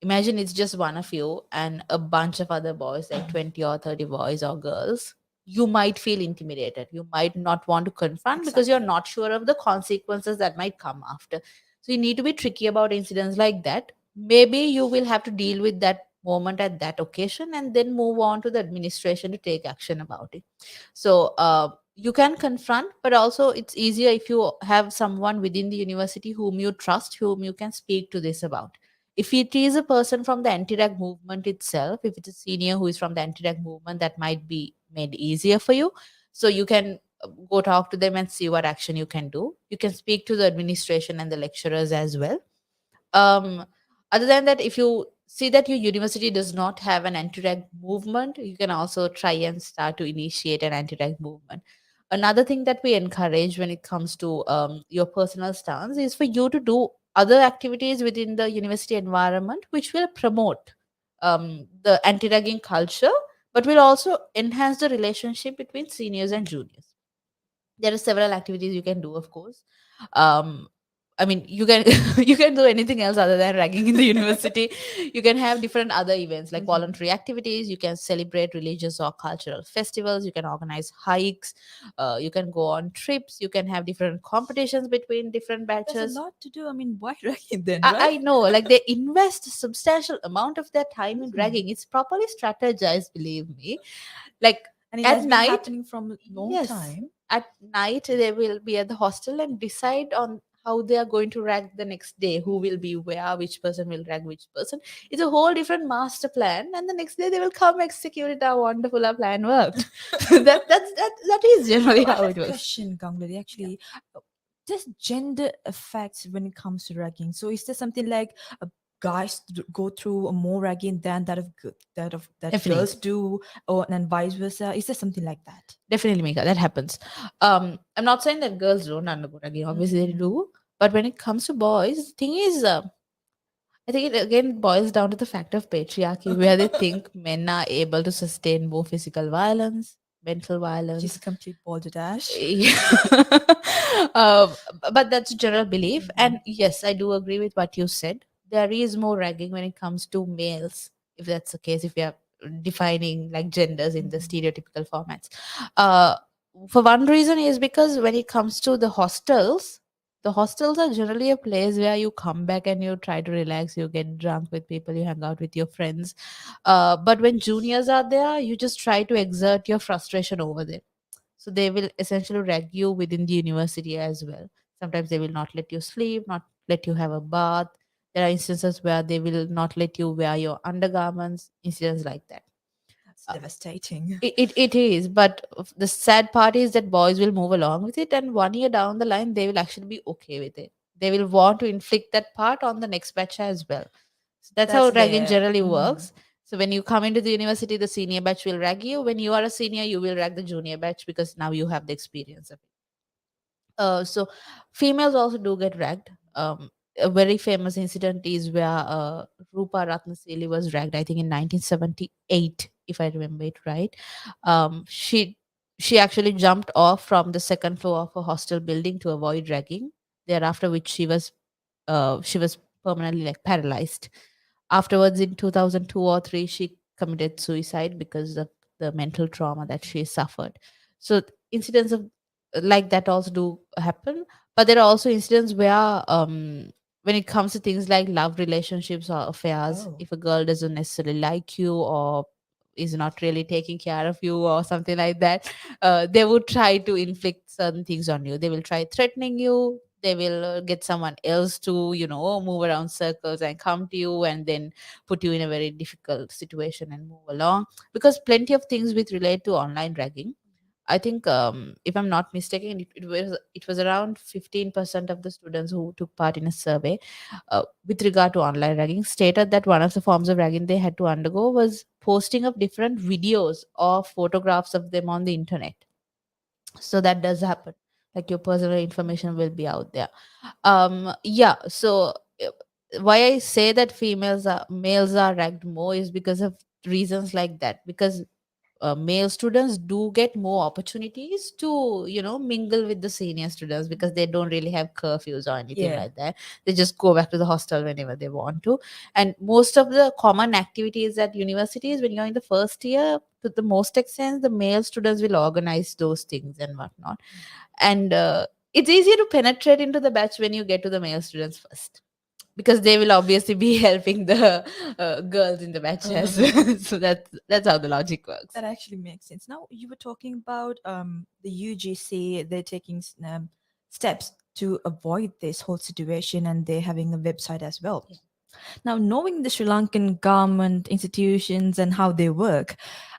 Imagine it's just one of you and a bunch of other boys, like 20 or 30 boys or girls. You might feel intimidated. You might not want to confront because you're Exactly. not sure of the consequences that might come after. So you need to be tricky about incidents like that. Maybe you will have to deal with that moment at that occasion and then move on to the administration to take action about it. So you can confront, but also it's easier if you have someone within the university whom you trust, whom you can speak to this about. If it is a person from the anti-rag movement itself, if it's a senior who is from the anti-rag movement, that might be made easier for you. So you can go talk to them and see what action you can do. You can speak to the administration and the lecturers as well. um Other than that, if you see that your university does not have an anti-rag movement, you can also try and start to initiate an anti-rag movement. Another thing that we encourage when it comes to your personal stance is for you to do other activities within the university environment which will promote the anti-ragging culture, but will also enhance the relationship between seniors and juniors. There are several activities you can do, of course. um I mean, you can you can do anything else other than ragging in the university. You can have different other events like Mhm. voluntary activities. You can celebrate religious or cultural festivals. You can organize hikes. You can go on trips. You can have different competitions between different There's a batches. lot to do. I mean, why ragging then, I right? know, like they invest a substantial amount of their time in Mhm. ragging. It's properly strategized, believe me. Like And it at has been night, happening from a long yes, time. at night they will be at the hostel and decide on how they are going to rag the next day, who will be where, which person will rag which person. It's a whole different master plan, and the next day they will come execute it. How wonderful our plan worked. That is generally I how have it a works. question, Gangulali. Actually, does gender affects when it comes to ragging? So is there something like guys go through more ragging than that Definitely. girls do, or and vice versa? Is there something like that? Definitely, Mika, that happens. I'm not saying that girls don't undergo ragging. Obviously, they Mm. do. But when it comes to boys, the thing is, I think it again boils down to the fact of patriarchy, where they think men are able to sustain more physical violence, mental She's violence. a complete balderdash. Yeah. um, but that's a general belief. Mhm. And yes, I do agree with what you said. There is more ragging when it comes to males, if that's the case, if we are defining like genders in the Mhm. stereotypical formats. Uh, for one reason is because when it comes to the hostels are generally a place where you come back and you try to relax, you get drunk with people, you hang out with your friends. But when juniors are there, you just try to exert your frustration over there, so they will essentially rag you within the university as well. Sometimes they will not let you sleep, not let you have a bath. There are instances where they will not let you wear your undergarments, incidents like that. That's Uh, devastating. it is, but the sad part is that boys will move along with it, and 1 year down the line, they will actually be okay with it. They will want to inflict that part on the next batch as well. So that's how That's ragging there. generally Mhm. works. So when you come into the university, the senior batch will rag you. When you are a senior, you will rag the junior batch because now you have the experience of it. So females also do get ragged. A very famous incident is where Rupa Ratnasili was ragged, I think in 1978, if I remember it right. She actually jumped off from the second floor of a hostel building to avoid ragging. Thereafter, which she was permanently like paralyzed. Afterwards, in 2002 or 3, she committed suicide because of the mental trauma that she suffered. So incidents of like that also do happen, but there are also incidents where when it comes to things like love relationships or affairs, Oh. if a girl doesn't necessarily like you or is not really taking care of you or something like that, they would try to inflict certain things on you. They will try threatening you. They will get someone else to, move around circles and come to you and then put you in a very difficult situation and move along, because plenty of things with relate to online ragging. I think, if I'm not mistaken, it was around 15% of the students who took part in a survey with regard to online ragging stated that one of the forms of ragging they had to undergo was posting of different videos or photographs of them on the internet. So that does happen. Like your personal information will be out there. Yeah. So uh, why I say that males are ragged more is because of reasons like that. Because male students do get more opportunities to mingle with the senior students because they don't really have curfews or anything Yeah. like that. They just go back to the hostel whenever they want to. And most of the common activities at universities, when you're in the first year, to the most extent the male students will organize those things and whatnot. And it's easier to penetrate into the batch when you get to the male students first. because they will obviously be helping the girls in the matches. So that's how the logic works. That actually makes sense. Now you were talking about the UGC. They're taking steps to avoid this whole situation, and they're having a website as well. Now, knowing the Sri Lankan government institutions and how they work,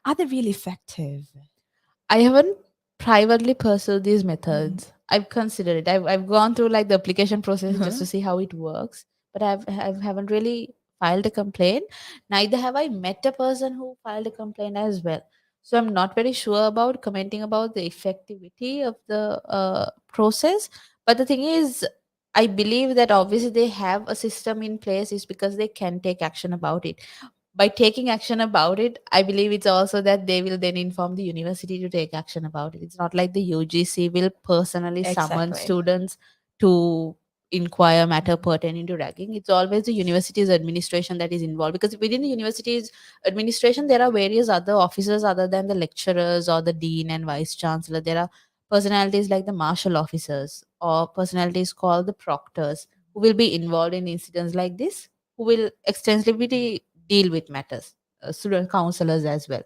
are they really effective? I haven't privately pursued these Mhm. methods. I've considered it. I've gone through like the application process just Uh-huh. to see how it works, but I haven't really filed a complaint. Neither have I met a person who filed a complaint as well. So I'm not very sure about commenting about the effectivity of the process. But the thing is, I believe that obviously they have a system in place is because they can take action about it. By taking action about it, I believe it's also that they will then inform the university to take action about it. It's not like the UGC will personally summon Exactly. students to inquire matter pertaining to ragging. It's always the university's administration that is involved, because within the university's administration there are various other officers other than the lecturers or the dean and vice chancellor. There are personalities like the marshal officers or personalities called the proctors who will be involved in incidents like this, who will extensively deal with matters, student counselors as well.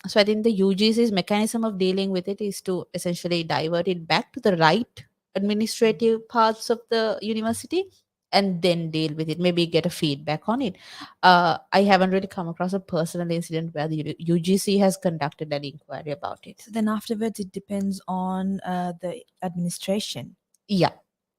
So I think the UGC's mechanism of dealing with it is to essentially divert it back to the right administrative parts of the university and then deal with it, maybe get a feedback on it. I haven't really come across a personal incident where the UGC has conducted an inquiry about it. So then afterwards, it depends on the administration. Yeah.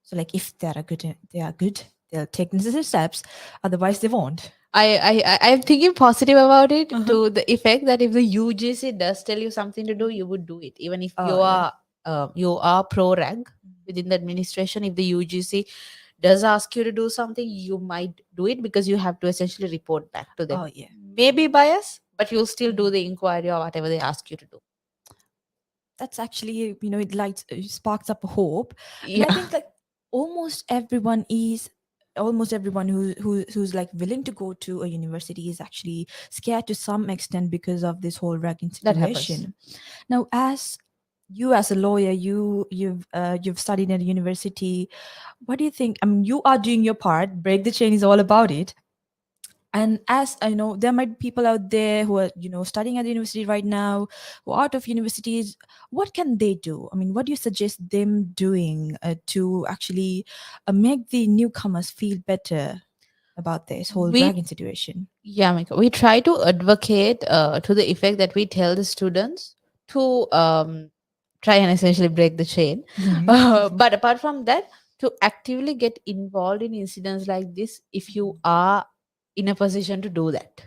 So like if they are good, they are good. They'll take necessary steps. Otherwise, they won't. I'm thinking positive about it, Uh-huh. to the effect that if the UGC does tell you something to do, you would do it, even if Oh yeah. you are pro rag within the administration. If the UGC does ask you to do something, you might do it because you have to essentially report back to them. Oh yeah. Maybe bias, but you'll still do the inquiry or whatever they ask you to do. That's actually, it lights, it sparks up a hope. And I Yeah, think like almost everyone is almost everyone who's like willing to go to a university is actually scared to some extent because of this whole ragging that happens. situation. Now, as you as a lawyer, you've studied at a university. What do you think? I mean, you are doing your part. Break the chain is all about it. And as I know, there might be people out there who are studying at the university right now, who are out of universities. What can they do? I mean, what do you suggest them doing to actually make the newcomers feel better about this whole We dragon situation? Yeah, Mika, we try to advocate to the effect that we tell the students to try and essentially break the chain. Mhm. But apart from that, to actively get involved in incidents like this if you are in a position to do that.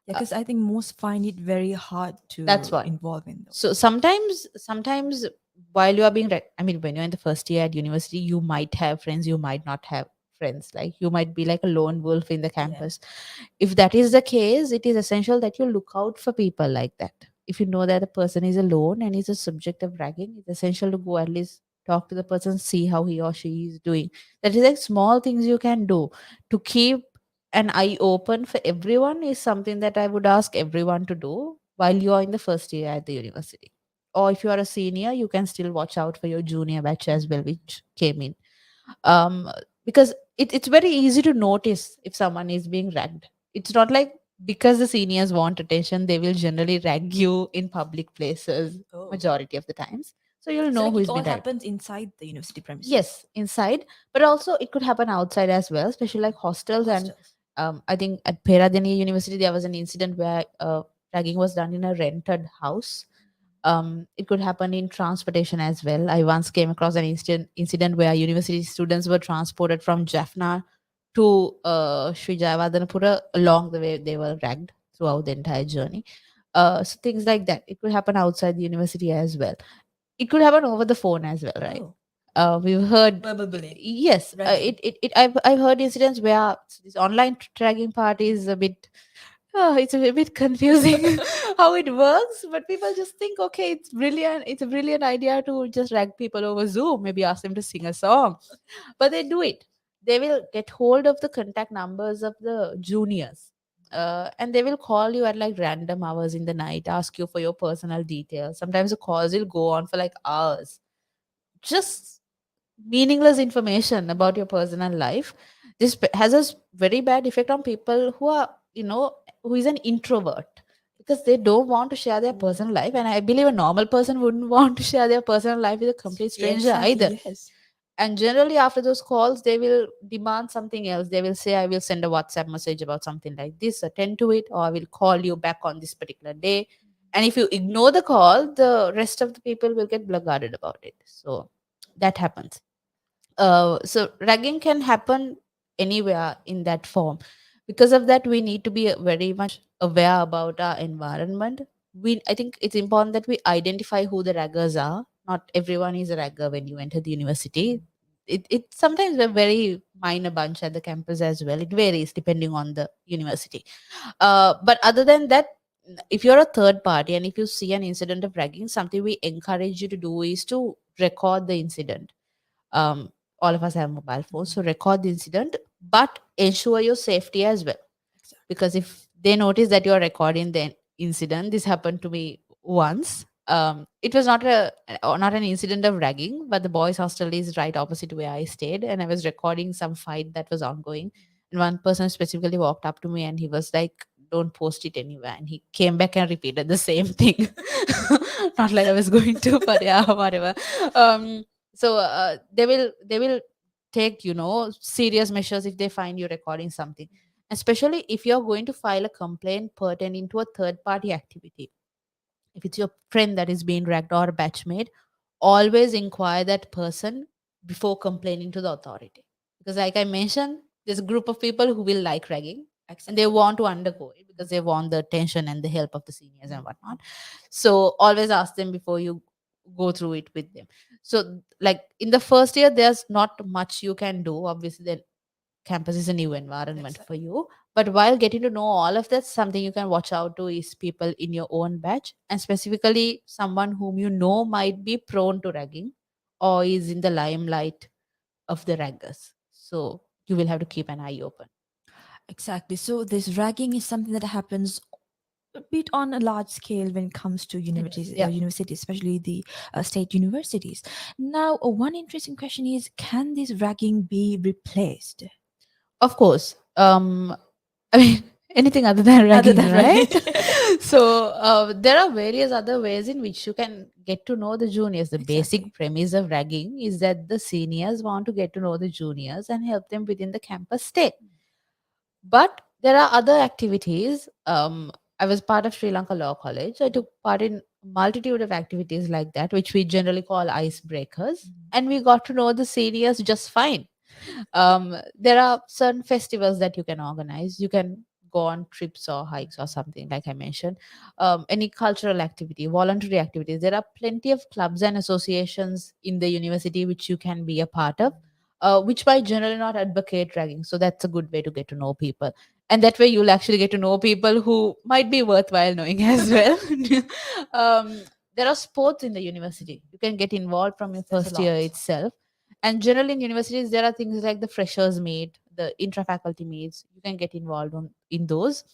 Yeah, Uh, because I think most find it very hard that's to what. involve in So those. sometimes while you are being I mean, when you're in the first year at university, you might have friends, you might not have friends. Like you might be like a lone wolf in the Yeah. campus. If that is the case, it is essential that you look out for people like that. If you know that the person is alone and is a subject of ragging, it's essential to go at least talk to the person, see how he or she is doing. That is like small things you can do to keep an eye open for everyone, is something that I would ask everyone to do while you are in the first year at the university. Or if you are a senior, you can still watch out for your junior batch as well, which came in. um, because it's very easy to notice if someone is being ragged. It's not like because the seniors want attention, they will generally rag you in public places Oh. majority of the times. So you'll So know like who it is all being ragged. happens inside the university premises. Yes, inside, but also it could happen outside as well, especially like hostels. And Hostels. I think at Peradeniya University there was an incident where ragging was done in a rented house. It could happen in transportation as well. I once came across an incident where university students were transported from Jaffna to Sri Jayawardenapura. Along the way, they were ragged throughout the entire journey. So things like that. It could happen outside the university as well. It could happen over the phone as well, right? Oh. We've heard, Verbal bullying. yes, Ragging. I've heard incidents where this online tracking part is a bit, it's a bit confusing how it works, but people just think, okay, it's brilliant. It's a brilliant idea to just rag people over Zoom, maybe ask them to sing a song, but they do it. They will get hold of the contact numbers of the juniors. And they will call you at like random hours in the night, ask you for your personal details. Sometimes the calls will go on for like hours. Just meaningless information about your personal life. This has a very bad effect on people who are, who is an introvert, because they don't want to share their personal life, and I believe a normal person wouldn't want to share their personal life with a complete Yeah, stranger exactly. either. Yes. And generally after those calls they will demand something else. They will say, I will send a WhatsApp message about something like this, attend to it, or I will call you back on this particular day. And if you ignore the call, the rest of the people will get blackguarded about it. So that happens. So ragging can happen anywhere in that form. Because of that, we need to be very much aware about our environment. I think it's important that we identify who the raggers are. Not everyone is a ragger when you enter the university. It sometimes a very minor bunch at the campus as well. It varies depending on the university. But other than that, if you're a third party and if you see an incident of ragging, something we encourage you to do is to record the incident. um, all of us have mobile phones, so record the incident, but ensure your safety as well. Exactly. Because if they notice that you're recording the incident, this happened to me once. It was not an incident of ragging, but the boys hostel is right opposite where I stayed, and I was recording some fight that was ongoing. And one person specifically walked up to me and he was like, don't post it anywhere, and he came back and repeated the same thing. Not like I was going to, but yeah, whatever. They will take, serious measures if they find you recording something, especially if you're going to file a complaint pertaining to a third party activity. If it's your friend that is being ragged or a batchmate, always inquire that person before complaining to the authority. Because, like I mentioned, there's a group of people who will like ragging and they want to undergo it because they want the attention and the help of the seniors and whatnot. So, always ask them before you go through it with them. So, like in the first year, there's not much you can do. Obviously, then campus is a new environment for you. But while getting to know all of that, something you can watch out to is people in your own batch, and specifically someone whom you know might be prone to ragging or is in the limelight of the raggers. So you will have to keep an eye open. Exactly. So this ragging is something that happens a bit on a large scale when it comes to It does. universities, Yeah. especially the state universities. Now, one interesting question is: can this ragging be replaced? Of course. I mean, anything other than Other ragging, than ragging, right? So there are various other ways in which you can get to know the juniors. The exactly. basic premise of ragging is that the seniors want to get to know the juniors and help them within the campus stay. But there are other activities. I was part of Sri Lanka Law College. I took part in multitude of activities like that, which we generally call icebreakers, and we got to know the seniors just fine. There are certain festivals that you can organize. You can go on trips or hikes or something, like I mentioned. Any cultural activity, voluntary activities. There are plenty of clubs and associations in the university which you can be a part of, which might generally not advocate ragging. So that's a good way to get to know people. And that way you'll actually get to know people who might be worthwhile knowing as well. There are sports in the university. You can get involved from your That's a first year lot. itself. And generally in universities, there are things like the freshers meet, the intra-faculty meets. You can get involved in those.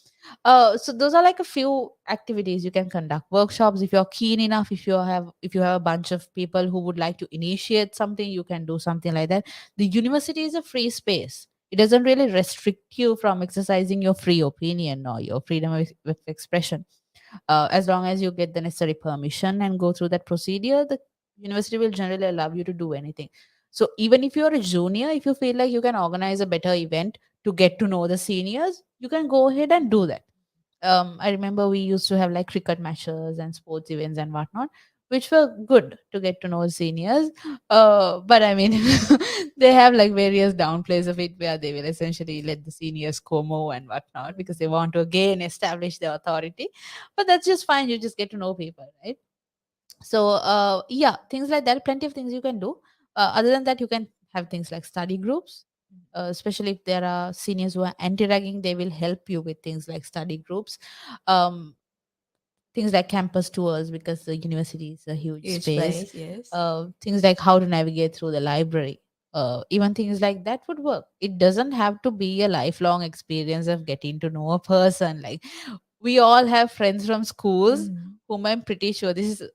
So those are like a few activities you can conduct. Workshops, if you're keen enough, if you have a bunch of people who would like to initiate something, you can do something like that. The university is a free space. It doesn't really restrict you from exercising your free opinion or your freedom of expression. As long as you get the necessary permission and go through that procedure, the university will generally allow you to do anything. So even if you're a junior, if you feel like you can organize a better event to get to know the seniors, you can go ahead and do that. I remember we used to have like cricket matches and sports events and whatnot, which were good to get to know seniors. But I mean, they have like various downplays of it where they will essentially let the seniors como and whatnot because they want to again establish their authority. But that's just fine. You just get to know people, right? So yeah, things like that. Plenty of things you can do. Other than that, you can have things like study groups. Especially if there are seniors who are anti-ragging, they will help you with things like study groups. um, Things like campus tours, because the university is a huge Huge space. place, yes. Things like how to navigate through the library. Even things like that would work. It doesn't have to be a lifelong experience of getting to know a person. Like, we all have friends from schools Mm. whom I'm pretty sure this is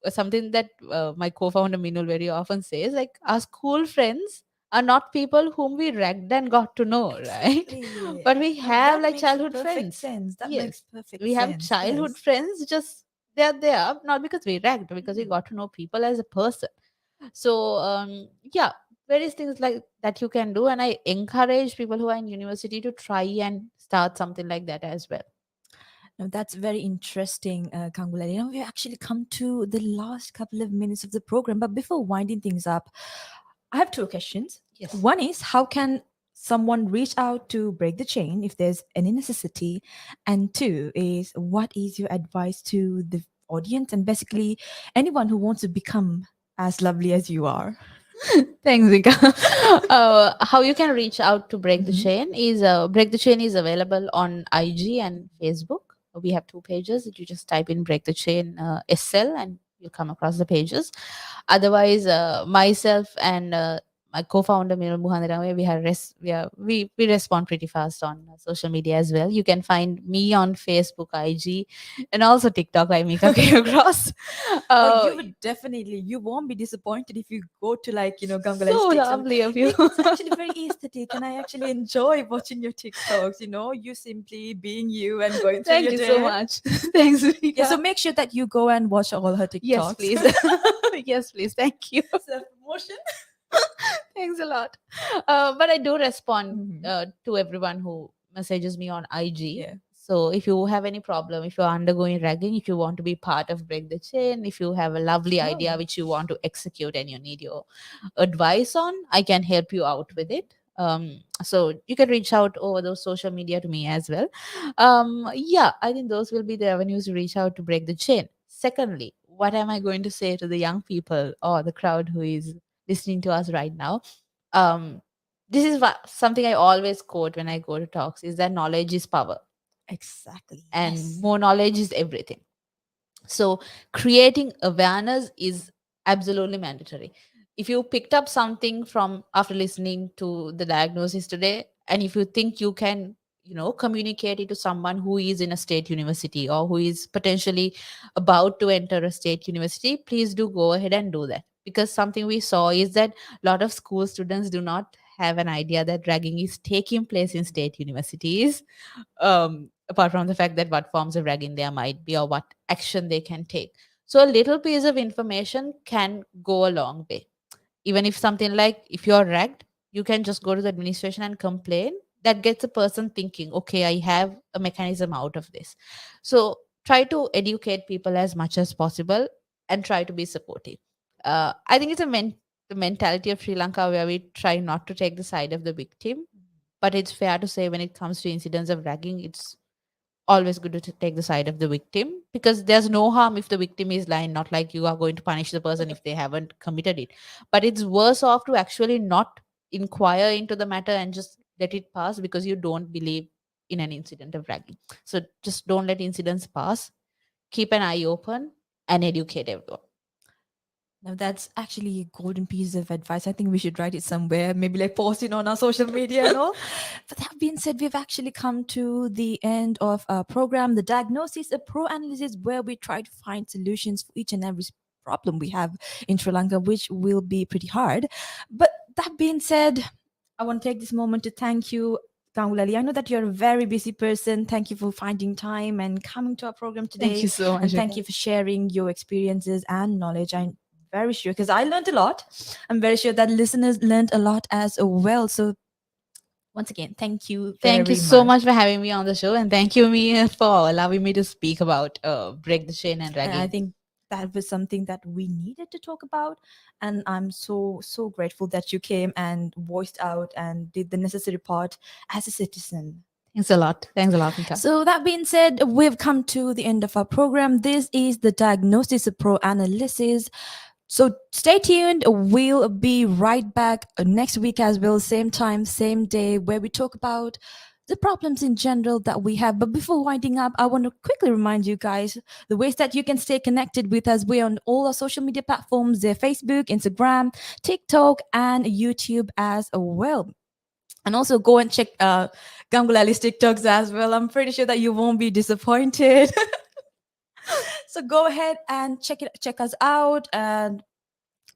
something that my co-founder Minul very often says. Like, our school friends are not people whom we ragged and got to know, right? Exactly. But we Now have that like makes childhood perfect friends. sense. That makes Yes, perfect we have sense. childhood Yes. friends, just they're there not because we ragged, because we got to know people as a person. So yeah, various things like that you can do, and I encourage people who are in university to try and start something like that as well. Now that's very interesting, Gangulali. Now we actually come to the last couple of minutes of the program, but before winding things up, I have two questions. Yes. One is how can someone reach out to break the chain if there's any necessity, and two is what is your advice to the audience and basically anyone who wants to become as lovely as you are. Thanks, Vika. How you can reach out to Break the Mhm. Chain is Break the Chain is available on IG and Facebook. We have two pages. You just type in Break the Chain SL and you'll come across the pages. Otherwise, myself and my co-founder Mira Muhanirame, we respond pretty fast on social media as well. You can find me on Facebook, IG, and also TikTok. Like Mika came across. Oh, Uh, you would definitely, you won't be disappointed if you go to like, Gangulai's so TikTok. lovely of you. It's actually very aesthetic and I actually enjoy watching your TikToks, you simply being you and going through Thank your you so day. much. Thanks, Yeah, so Vika. make sure that you go and watch all her Yes, TikToks. please. Yes, please. Thank you. Self promotion. Thanks a lot. But I do respond Mhm. to everyone who messages me on IG. Yeah. So if you have any problem, if you're undergoing ragging, if you want to be part of Break the Chain, if you have a lovely idea Oh, which you want to execute and you need your advice on, I can help you out with it. So you can reach out over those social media to me as well. Yeah, I think those will be the avenues to reach out to Break the Chain. Secondly, what am I going to say to the young people or the crowd who is listening to us right now? um this is something I always quote when I go to talks, is that knowledge is power exactly. and Yes. more knowledge is everything. So creating awareness is absolutely mandatory. If you picked up something from after listening to the diagnosis today, and if you think you can, communicate it to someone who is in a state university or who is potentially about to enter a state university, please do go ahead and do that. Because something we saw is that a lot of school students do not have an idea that ragging is taking place in state universities, apart from the fact that what forms of ragging there might be or what action they can take. So a little piece of information can go a long way. Even if something like, if you're ragged, you can just go to the administration and complain. That gets a person thinking, okay, I have a mechanism out of this. So try to educate people as much as possible and try to be supportive. I think it's the mentality of Sri Lanka where we try not to take the side of the victim, but it's fair to say when it comes to incidents of ragging, it's always good to take the side of the victim, because there's no harm if the victim is lying. Not like you are going to punish the person if they haven't committed it, but it's worse off to actually not inquire into the matter and just let it pass because you don't believe in an incident of ragging. So just don't let incidents pass. Keep an eye open and educate everyone. Now that's actually a golden piece of advice. I think we should write it somewhere, maybe like post it on our social media and all. But that being said, we've actually come to the end of our program, The Diagnosis, a pro analysis where we try to find solutions for each and every problem we have in Sri Lanka, which will be pretty hard. But that being said, I want to take this moment to thank you, Gangulali. I know that you're a very busy person. Thank you for finding time and coming to our program Thank today. you so And much. thank you for sharing your experiences and knowledge. I'm very sure because I learned a lot. I'm very sure that listeners learned a lot as well. So once again, thank you Thank you very so much. much for having me on the show, and thank you me for allowing me to speak about break the chain and And I ragging. think that was something that we needed to talk about. And I'm so grateful that you came and voiced out and did the necessary part as a citizen. Thanks a lot. Thanks a lot, Mika. So that being said, we've come to the end of our program. This is the Diagnosis Pro Analysis. So stay tuned. We'll be right back next week as well, same time, same day, where we talk about the problems in general that we have. But before winding up, I want to quickly remind you guys the ways that you can stay connected with us. We're on all our social media platforms, there Facebook, Instagram, TikTok, and YouTube as well. And also go and check Gangulali's TikToks as well. I'm pretty sure that you won't be disappointed. So go ahead and check us out and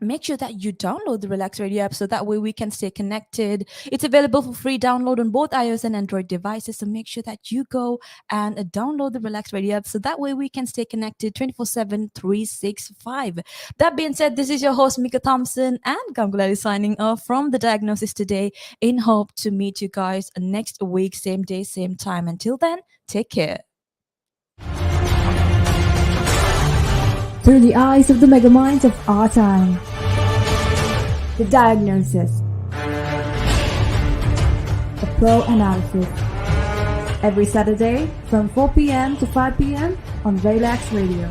make sure that you download the Relax Radio app so that way we can stay connected. It's available for free download on both iOS and Android devices. So make sure that you go and download the Relax Radio app so that way we can stay connected 24/7, 365. That being said, this is your host Mika Thompson and Gangulali signing off from The Diagnosis today in hope to meet you guys next week, same day, same time. Until then, take care. Through the eyes of the megaminds of our time. The Diagnosis. A pro analysis. Every Saturday from 4 p.m. to 5 p.m. on Relax Radio.